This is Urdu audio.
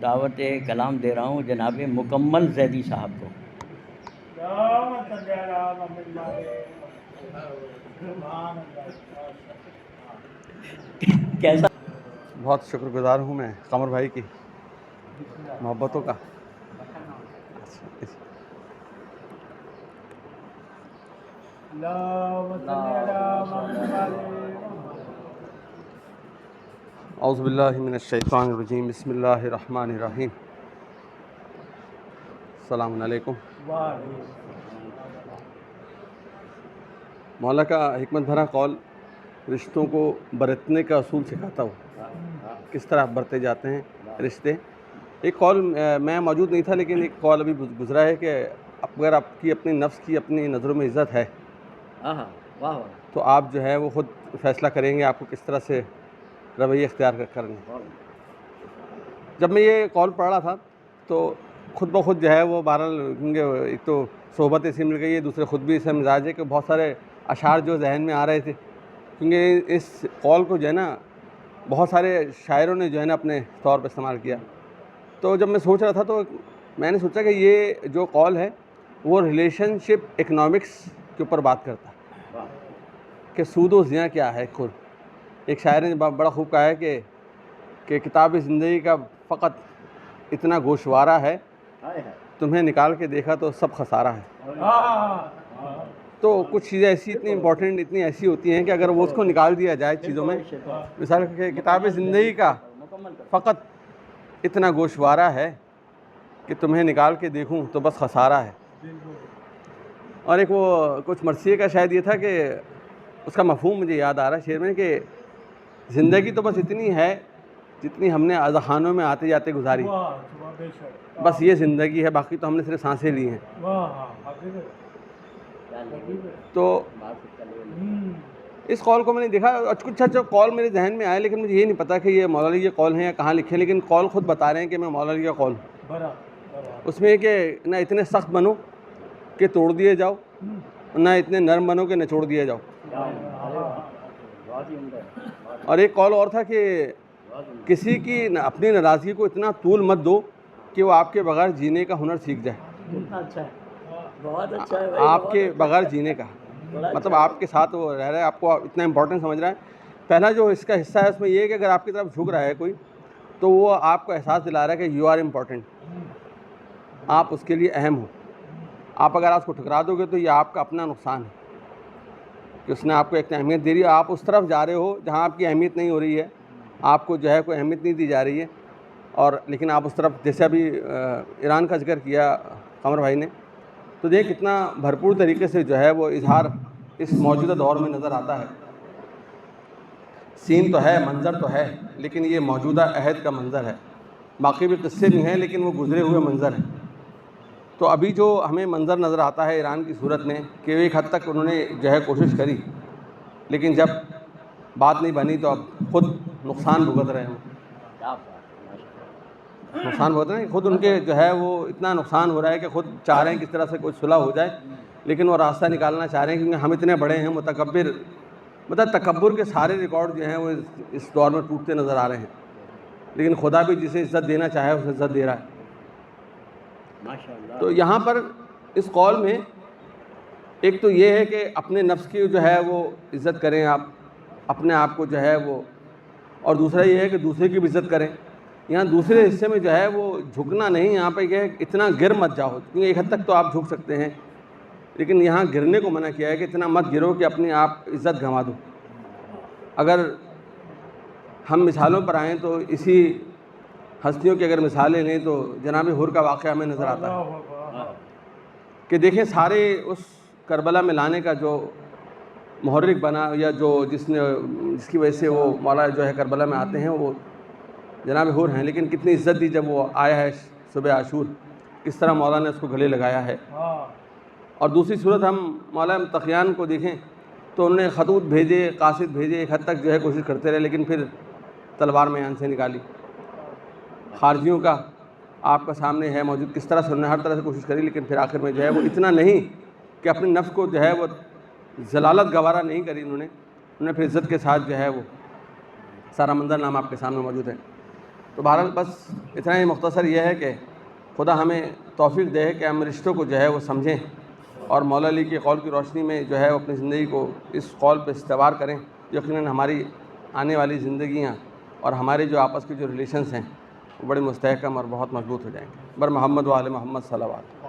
دعوت کلام دے رہا ہوں جناب مکمل زیدی صاحب کو۔ کیسا؟ بہت شکر گزار ہوں میں قمر بھائی کی محبتوں کا۔ اعوذ باللہ من الشیطان الرجیم، بسم اللہ الرحمن الرحیم۔ السلام علیکم۔ مولا کا حکمت بھرا قول رشتوں کو برتنے کا اصول سکھاتا ہوں، کس طرح برتے جاتے ہیں رشتے۔ ایک قول میں موجود نہیں تھا لیکن ایک قول ابھی گزرا ہے کہ اگر آپ کی اپنی نفس کی اپنی نظروں میں عزت ہے تو آپ جو ہے وہ خود فیصلہ کریں گے آپ کو کس طرح سے رویہ اختیار کریں گے۔ جب میں یہ قول پڑھ رہا تھا تو خود بخود جو ہے وہ بہرحال کیونکہ ایک تو صحبت ایسی مل گئی ہے، دوسرے خود بھی اسے مزاج ہے کہ بہت سارے اشعار جو ذہن میں آ رہے تھے، کیونکہ اس قول کو جو ہے نا بہت سارے شاعروں نے جو ہے نا اپنے طور پر استعمال کیا۔ تو جب میں سوچ رہا تھا تو میں نے سوچا کہ یہ جو قول ہے وہ ریلیشن شپ اکنامکس کے اوپر بات کرتا ہے کہ سود و زیاں کیا ہے۔ خود ایک شاعر نے بڑا خوب کہا ہے کہ کتاب زندگی کا فقط اتنا گوشوارہ ہے، تمہیں نکال کے دیکھا تو سب خسارہ ہے۔ تو کچھ چیزیں ایسی اتنی امپورٹنٹ اتنی ایسی ہوتی ہیں کہ اگر وہ اس کو نکال دیا جائے چیزوں میں، مثال کہ کتاب زندگی کا فقط اتنا گوشوارہ ہے کہ تمہیں نکال کے دیکھوں تو بس خسارہ ہے۔ اور ایک وہ کچھ مرثیے کا شاید یہ تھا کہ اس کا مفہوم مجھے یاد آ رہا ہے شعر میں کہ زندگی تو بس اتنی ہے جتنی ہم نے اذخانوں میں آتے جاتے گزاری، بس یہ زندگی ہے، باقی تو ہم نے صرف سانسیں لی ہیں۔ تو اس قول کو میں نے دیکھا، کچھ اچھا قول میرے ذہن میں آئے لیکن مجھے یہ نہیں پتا کہ یہ مولا علی کے قول ہیں یا کہاں لکھے، لیکن قول خود بتا رہے ہیں کہ میں مولا علی کا قول ہوں۔ اس میں کہ نہ اتنے سخت بنو کہ توڑ دیے جاؤ، نہ اتنے نرم بنو کہ نچوڑ دیے جاؤ۔ اور ایک قول اور تھا کہ کسی کی اپنی ناراضگی کو اتنا طول مت دو کہ وہ آپ کے بغیر جینے کا ہنر سیکھ جائے۔ آپ کے بغیر جینے کا مطلب آپ کے ساتھ وہ رہ رہا ہے، آپ کو اتنا امپورٹنٹ سمجھ رہا ہے۔ پہلا جو اس کا حصہ ہے اس میں یہ ہے کہ اگر آپ کی طرف جھک رہا ہے کوئی تو وہ آپ کو احساس دلا رہا ہے کہ یو آر امپورٹنٹ، آپ اس کے لیے اہم ہو۔ آپ اگر اس کو ٹھکرا دو گے تو یہ آپ کا اپنا نقصان ہے کہ اس نے آپ کو ایک اہمیت دے رہی ہے، آپ اس طرف جا رہے ہو جہاں آپ کی اہمیت نہیں ہو رہی ہے، آپ کو جو ہے کوئی اہمیت نہیں دی جا رہی ہے، اور لیکن آپ اس طرف، جیسے ابھی ایران کا ذکر کیا قمر بھائی نے، تو دیکھ کتنا بھرپور طریقے سے جو ہے وہ اظہار اس موجودہ دور میں نظر آتا ہے۔ سین تو ہے، منظر تو ہے، لیکن یہ موجودہ عہد کا منظر ہے، باقی بھی قصے بھی ہیں لیکن وہ گزرے ہوئے منظر ہیں۔ تو ابھی جو ہمیں منظر نظر آتا ہے ایران کی صورت میں کہ ایک حد تک انہوں نے جو ہے کوشش کری، لیکن جب بات نہیں بنی تو اب خود نقصان بھگت رہے ہیں، نقصان بھگت رہے ہیں خود، ان کے جو ہے وہ اتنا نقصان ہو رہا ہے کہ خود چاہ رہے ہیں کس طرح سے کوئی صلح ہو جائے، لیکن وہ راستہ نکالنا چاہ رہے ہیں کیونکہ ہم اتنے بڑے ہیں، متکبر، مطلب تکبر کے سارے ریکارڈ جو ہیں وہ اس دور میں ٹوٹتے نظر آ رہے ہیں، لیکن خدا بھی جسے عزت دینا چاہے اسے عزت دے رہا ہے۔ تو یہاں پر اس قول میں ایک تو یہ ہے کہ اپنے نفس کی جو ہے وہ عزت کریں، آپ اپنے آپ کو جو ہے وہ، اور دوسرا یہ ہے کہ دوسرے کی بھی عزت کریں۔ یہاں دوسرے حصے میں جو ہے وہ جھکنا نہیں، یہاں پہ یہ اتنا گر مت جاؤ، کیونکہ ایک حد تک تو آپ جھک سکتے ہیں، لیکن یہاں گرنے کو منع کیا ہے کہ اتنا مت گرو کہ اپنی آپ عزت گنوا دو۔ اگر ہم مثالوں پر آئیں تو اسی ہستیوں کی اگر مثالیں لیں تو جناب حر کا واقعہ ہمیں نظر آتا ہے کہ دیکھیں سارے اس کربلا میں لانے کا جو محرک بنا یا جو جس کی وجہ سے وہ مولا جو ہے کربلا میں آتے ہیں وہ جناب حر ہیں، لیکن کتنی عزت دی جب وہ آیا ہے صبح عاشور، کس طرح مولا نے اس کو گلے لگایا ہے۔ اور دوسری صورت ہم مولا تقیان کو دیکھیں تو انہوں نے خطوط بھیجے، قاصد بھیجے، ایک حد تک جو ہے کوشش کرتے رہے لیکن پھر تلوار میان سے نکالی۔ خارجیوں کا آپ کا سامنے ہے موجود کس طرح سے انہوں نے ہر طرح سے کوشش کری، لیکن پھر آخر میں جو ہے وہ اتنا نہیں کہ اپنے نفس کو جو ہے وہ ذلالت گوارا نہیں کری، انہوں نے پھر عزت کے ساتھ جو ہے وہ سارا منظر نام آپ کے سامنے موجود ہے۔ تو بہرحال بس اتنا ہی مختصر یہ ہے کہ خدا ہمیں توفیق دے کہ ہم رشتوں کو جو ہے وہ سمجھیں اور مولا علی کے قول کی روشنی میں جو ہے وہ اپنی زندگی کو اس قول پہ استوار کریں. یقیناً ہماری آنے والی زندگیاں اور ہمارے جو آپس کے جو ریلیشنز ہیں وہ بڑے مستحکم اور بہت مضبوط ہو جائیں گے. بر محمد و آل محمد صلوات.